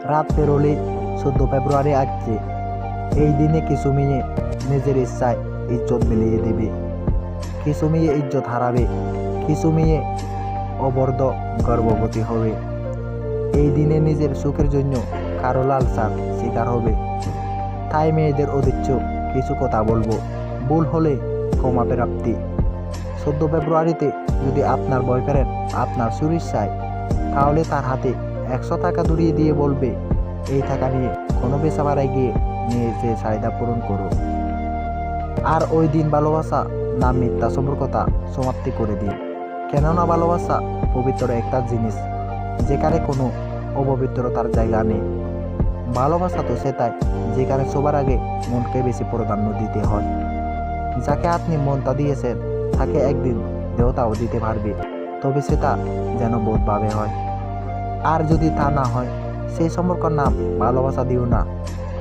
রাত পেরোলে 14 ফেব্রুয়ারি আসছে। এই দিনে কিছু মেয়ে নিজের ইচ্ছায় ইজ্জত বিলিয়ে দেবে, কিছু মেয়ে ইজ্জত হারাবে, কিছু মেয়ে অবর্ধ গর্ভবতী হবে। এই দিনে নিজের সুখের জন্য কারো লালসার শিকার হবে। তাই মেয়েদের উদ্দেশ্য কিছু কথা বলবো, ভুল হলে ক্ষমা প্রাপ্তি। 14 ফেব্রুয়ারিতে যদি আপনার বয়ফ্রেন্ড আপনার সুরিশ চায়, তাহলে তার হাতে 100 টাকা ধরিয়ে দিয়ে বলবে, এই টাকা নিয়ে কোনো পেশাবাড়ায় গিয়ে নিয়ে যে চাহিদা পূরণ করো। আর ওই দিন ভালোবাসা না মিথ্যা সম্পর্কতা সমাপ্তি করে দিন। কেননা ভালোবাসা পবিত্র একটা জিনিস, যেখানে কোনো অপবিত্রতার জায়গা নেই। ভালোবাসা তো সেটাই যেখানে সবার আগে মনকে বেশি প্রাধান্য দিতে হয়। যাকে আপনি মনটা দিয়েছেন তাকে একদিন দেহতাও দিতে পারবে, তবে সেটা যেন বোধভাবে হয়। আর যদি তা না হয়, সেই সম্পর্কের নাম ভালোবাসা দিও না।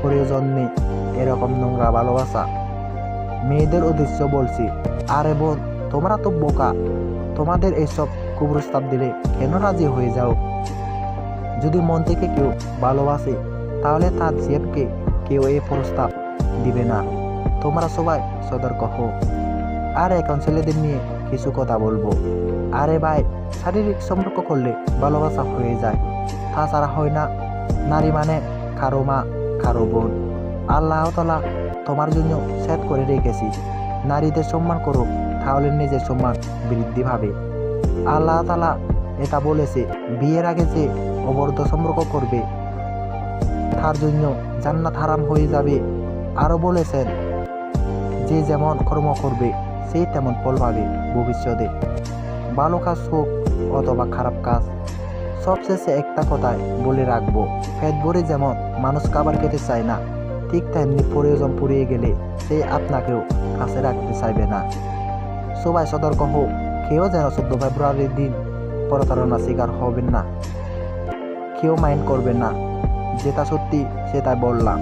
প্রয়োজন নেই এরকম নোংরা ভালোবাসা। মেয়েদের উদ্দেশ্য বলছি, আরে বোন, তোমরা তো বোকা, তোমাদের এসব কুপ্রস্তাব দিলে কেন রাজি হয়ে যাও? যদি মন থেকে কেউ ভালোবাসে, তাহলে তার জিএফকে কেউ এই প্রস্তাব দিবে না। তোমরা সবাই সতর্ক হও। আর এখন ছেলেদের নিয়ে কিছু কথা বলবো। আরে ভাই, শারীরিক সম্পর্ক করলে ভালোবাসা হয়ে যায়, তাছাড়া হয় না। নারী মানে কারো মা, কারো বোন। আল্লাহ তাআলা তোমার জন্য সেট করে রেখেছি। নারীদের সম্মান করো, তাহলে নিজের সম্মান বৃদ্ধি পাবে। আল্লাহ তাআলা এটা বলেছে, বিয়ের আগে যে অবৈধ সম্পর্ক করবে তার জন্য জান্নাত হারাম হয়ে যাবে। আরও বলেছেন, যে যেমন কর্ম করবে সেই তেমন ফল পাবে ভবিষ্যতে। ভালো কাজ হোক অথবা খারাপ কাজ, সবশেষে একটা কথাই বলে রাখবো, পেট ভরে যেমন মানুষ খাবার খেতে চায় না, ঠিক তেমনি প্রয়োজন পুড়িয়ে গেলে সে আপনাকেও কাছে রাখতে চাইবে না। সবাই সতর্ক হোক, কেউ যেন 14 ফেব্রুয়ারির দিন প্রতারণা শিকার হবেন না। কেউ মাইন্ড করবেন না, যেটা সত্যি সেটাই বললাম।